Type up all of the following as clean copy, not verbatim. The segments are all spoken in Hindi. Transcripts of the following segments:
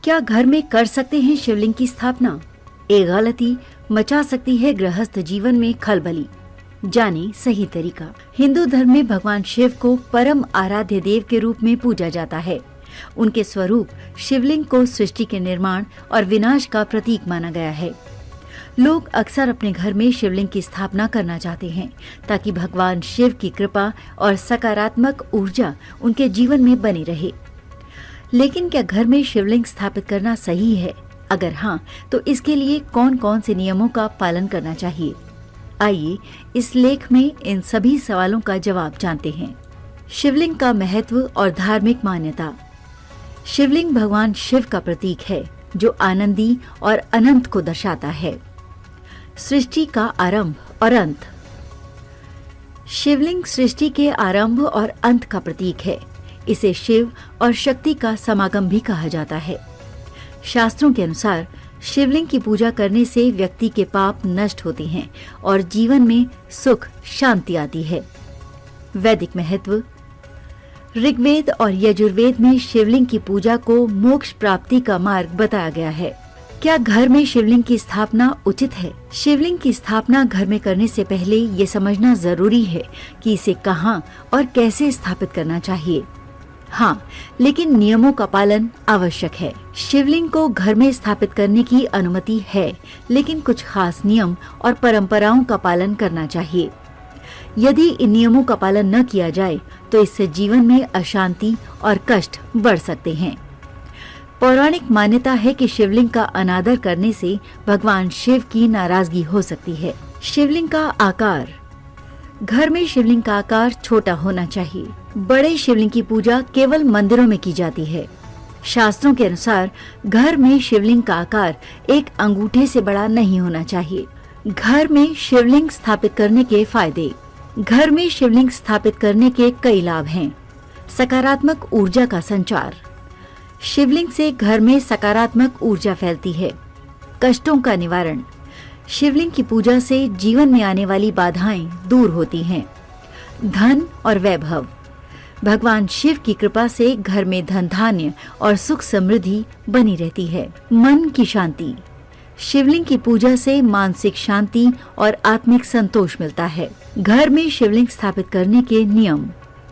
क्या घर में कर सकते हैं शिवलिंग की स्थापना? एक गलती मचा सकती है गृहस्थ जीवन में खलबली। जाने सही तरीका। हिंदू धर्म में भगवान शिव को परम आराध्य देव के रूप में पूजा जाता है। उनके स्वरूप शिवलिंग को सृष्टि के निर्माण और विनाश का प्रतीक माना गया है। लोग अक्सर अपने घर में शिवलिंग की स्थापना करना चाहते हैं ताकि भगवान शिव की कृपा और सकारात्मक ऊर्जा उनके जीवन में बनी रहे। लेकिन क्या घर में शिवलिंग स्थापित करना सही है? अगर हाँ, तो इसके लिए कौन कौन से नियमों का पालन करना चाहिए? आइए इस लेख में इन सभी सवालों का जवाब जानते हैं। शिवलिंग का महत्व और धार्मिक मान्यता। शिवलिंग भगवान शिव का प्रतीक है जो आनंदी और अनंत को दर्शाता है। सृष्टि का आरंभ और अंत। शिवलिंग सृष्टि के आरंभ और अंत का प्रतीक है। इसे शिव और शक्ति का समागम भी कहा जाता है। शास्त्रों के अनुसार शिवलिंग की पूजा करने से व्यक्ति के पाप नष्ट होते हैं और जीवन में सुख शांति आती है। वैदिक महत्व। ऋग्वेद और यजुर्वेद में शिवलिंग की पूजा को मोक्ष प्राप्ति का मार्ग बताया गया है। क्या घर में शिवलिंग की स्थापना उचित है? शिवलिंग की स्थापना घर में करने से पहले ये समझना जरूरी है कि इसे कहाँ और कैसे स्थापित करना चाहिए। हाँ, लेकिन नियमों का पालन आवश्यक है। शिवलिंग को घर में स्थापित करने की अनुमति है, लेकिन कुछ खास नियम और परंपराओं का पालन करना चाहिए। यदि इन नियमों का पालन न किया जाए तो इससे जीवन में अशांति और कष्ट बढ़ सकते हैं। पौराणिक मान्यता है कि शिवलिंग का अनादर करने से भगवान शिव की नाराजगी हो सकती है। शिवलिंग का आकार। घर में शिवलिंग का आकार छोटा होना चाहिए। बड़े शिवलिंग की पूजा केवल मंदिरों में की जाती है। शास्त्रों के अनुसार घर में शिवलिंग का आकार एक अंगूठे से बड़ा नहीं होना चाहिए। घर में शिवलिंग स्थापित करने के फायदे। घर में शिवलिंग स्थापित करने के कई लाभ हैं। सकारात्मक ऊर्जा का संचार। शिवलिंग से घर में सकारात्मक ऊर्जा फैलती है। कष्टों का निवारण। शिवलिंग की पूजा से जीवन में आने वाली बाधाएं दूर होती हैं। धन और वैभव। भगवान शिव की कृपा से घर में धन धान्य और सुख समृद्धि बनी रहती है। मन की शांति। शिवलिंग की पूजा से मानसिक शांति और आत्मिक संतोष मिलता है। घर में शिवलिंग स्थापित करने के नियम।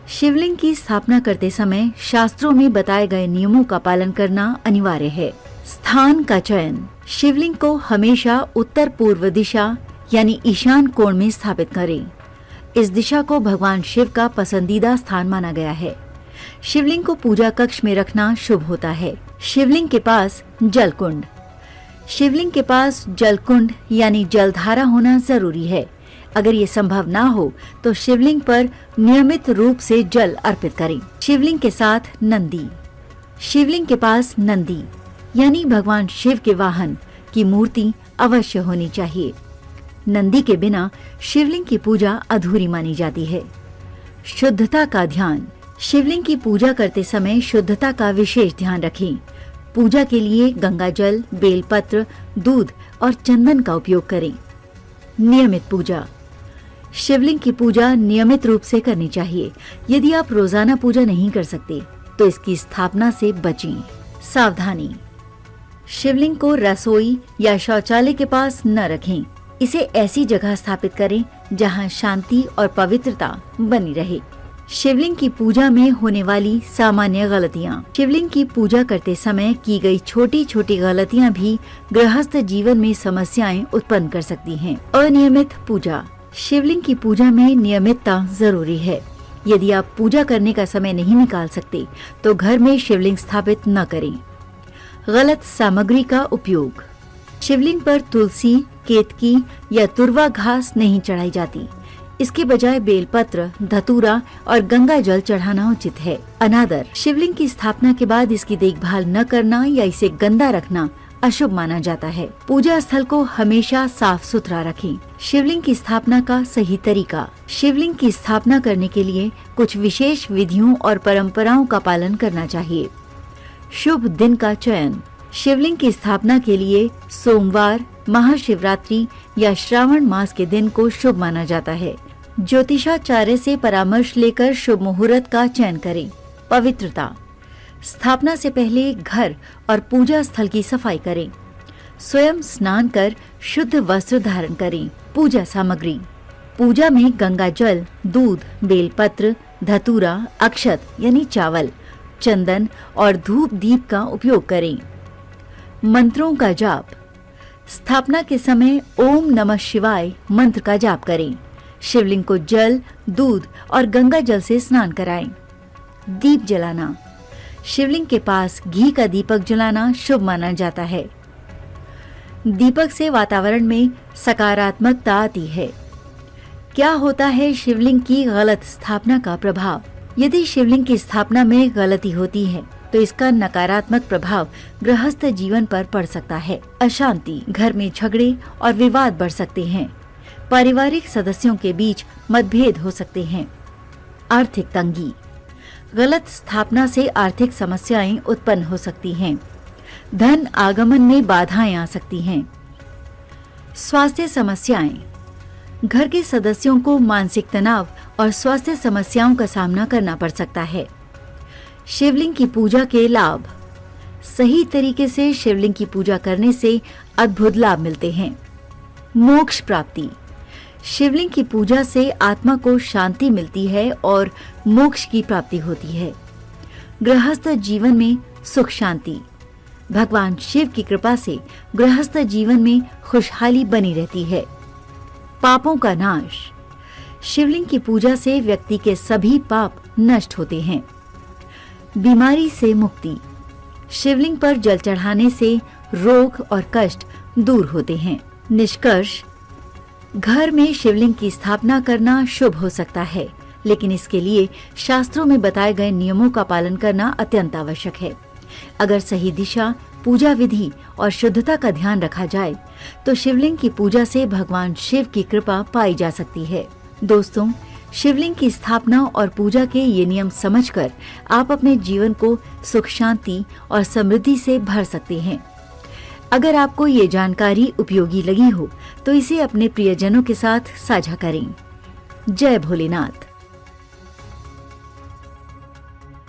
शिवलिंग की स्थापना करते समय शास्त्रों में बताए गए नियमों का पालन करना अनिवार्य है। स्थान का चयन। शिवलिंग को हमेशा उत्तर पूर्व दिशा यानी ईशान कोण में स्थापित करें। इस दिशा को भगवान शिव का पसंदीदा स्थान माना गया है। शिवलिंग को पूजा कक्ष में रखना शुभ होता है। शिवलिंग के पास जल कुंड। शिवलिंग के पास जल कुंड यानी जलधारा होना जरूरी है। अगर ये संभव ना हो तो शिवलिंग पर नियमित रूप से जल अर्पित करें। शिवलिंग के साथ नंदी। शिवलिंग के पास नंदी यानी भगवान शिव के वाहन की मूर्ति अवश्य होनी चाहिए। नंदी के बिना शिवलिंग की पूजा अधूरी मानी जाती है। शुद्धता का ध्यान। शिवलिंग की पूजा करते समय शुद्धता का विशेष ध्यान रखें। पूजा के लिए गंगा जल, बेलपत्र, दूध और चंदन का उपयोग करें। नियमित पूजा। शिवलिंग की पूजा नियमित रूप से करनी चाहिए। यदि आप रोजाना पूजा नहीं कर सकते तो इसकी स्थापना से बचें। सावधानी। शिवलिंग को रसोई या शौचालय के पास न रखें। इसे ऐसी जगह स्थापित करें जहां शांति और पवित्रता बनी रहे। शिवलिंग की पूजा में होने वाली सामान्य गलतियां। शिवलिंग की पूजा करते समय की गई छोटी छोटी गलतियां भी गृहस्थ जीवन में समस्याएं उत्पन्न कर सकती हैं। अनियमित पूजा। शिवलिंग की पूजा में नियमितता जरूरी है। यदि आप पूजा करने का समय नहीं निकाल सकते तो घर में शिवलिंग स्थापित न करें। गलत सामग्री का उपयोग। शिवलिंग पर तुलसी, केतकी या तुरवा घास नहीं चढ़ाई जाती। इसके बजाय बेलपत्र, धतूरा और गंगा जल चढ़ाना उचित है। अनादर। शिवलिंग की स्थापना के बाद इसकी देखभाल न करना या इसे गंदा रखना अशुभ माना जाता है। पूजा स्थल को हमेशा साफ सुथरा रखें। शिवलिंग की स्थापना का सही तरीका। शिवलिंग की स्थापना करने के लिए कुछ विशेष विधियों और परंपराओं का पालन करना चाहिए। शुभ दिन का चयन। शिवलिंग की स्थापना के लिए सोमवार, महाशिवरात्रि या श्रावण मास के दिन को शुभ माना जाता है। ज्योतिषाचार्य से परामर्श लेकर शुभ मुहूर्त का चयन करें। पवित्रता। स्थापना से पहले घर और पूजा स्थल की सफाई करें। स्वयं स्नान कर शुद्ध वस्त्र धारण करें। पूजा सामग्री: पूजा में गंगा जल, दूध, बेलपत्र, धतूरा, अक्षत यानी चावल, चंदन और धूप दीप का उपयोग करें। मंत्रों का जाप: स्थापना के समय ओम नमः शिवाय मंत्र का जाप करें। शिवलिंग को जल, दूध और गंगा जल से स्नान कराएं। दीप जलाना: शिवलिंग के पास घी का दीपक जलाना शुभ माना जाता है। दीपक से वातावरण में सकारात्मकता आती है। क्या होता है शिवलिंग की गलत स्थापना का प्रभाव? यदि शिवलिंग की स्थापना में गलती होती है तो इसका नकारात्मक प्रभाव गृहस्थ जीवन पर पड़ सकता है। अशांति: घर में झगड़े और विवाद बढ़ सकते हैं। पारिवारिक सदस्यों के बीच मतभेद हो सकते हैं। आर्थिक तंगी: गलत स्थापना से आर्थिक समस्याएं उत्पन्न हो सकती हैं। धन आगमन में बाधाएं आ सकती हैं। स्वास्थ्य समस्याएं: घर के सदस्यों को मानसिक तनाव और स्वास्थ्य समस्याओं का सामना करना पड़ सकता है। शिवलिंग की पूजा के लाभ: सही तरीके से शिवलिंग की पूजा करने से अद्भुत लाभ मिलते हैं। मोक्ष प्राप्ति: शिवलिंग की पूजा से आत्मा को शांति मिलती है और मोक्ष की प्राप्ति होती है। गृहस्थ जीवन में सुख शांति: भगवान शिव की कृपा से गृहस्थ जीवन में खुशहाली बनी रहती है। पापों का नाश: शिवलिंग की पूजा से व्यक्ति के सभी पाप नष्ट होते हैं। बीमारी से मुक्ति: शिवलिंग पर जल चढ़ाने से रोग और कष्ट दूर होते हैं। निष्कर्ष: घर में शिवलिंग की स्थापना करना शुभ हो सकता है, लेकिन इसके लिए शास्त्रों में बताए गए नियमों का पालन करना अत्यंत आवश्यक है। अगर सही दिशा, पूजा विधि और शुद्धता का ध्यान रखा जाए तो शिवलिंग की पूजा से भगवान शिव की कृपा पाई जा सकती है। दोस्तों, शिवलिंग की स्थापना और पूजा के ये नियम समझकर आप अपने जीवन को सुख शांति और समृद्धि से भर सकते हैं। अगर आपको ये जानकारी उपयोगी लगी हो तो इसे अपने प्रियजनों के साथ साझा करें। जय भोलेनाथ।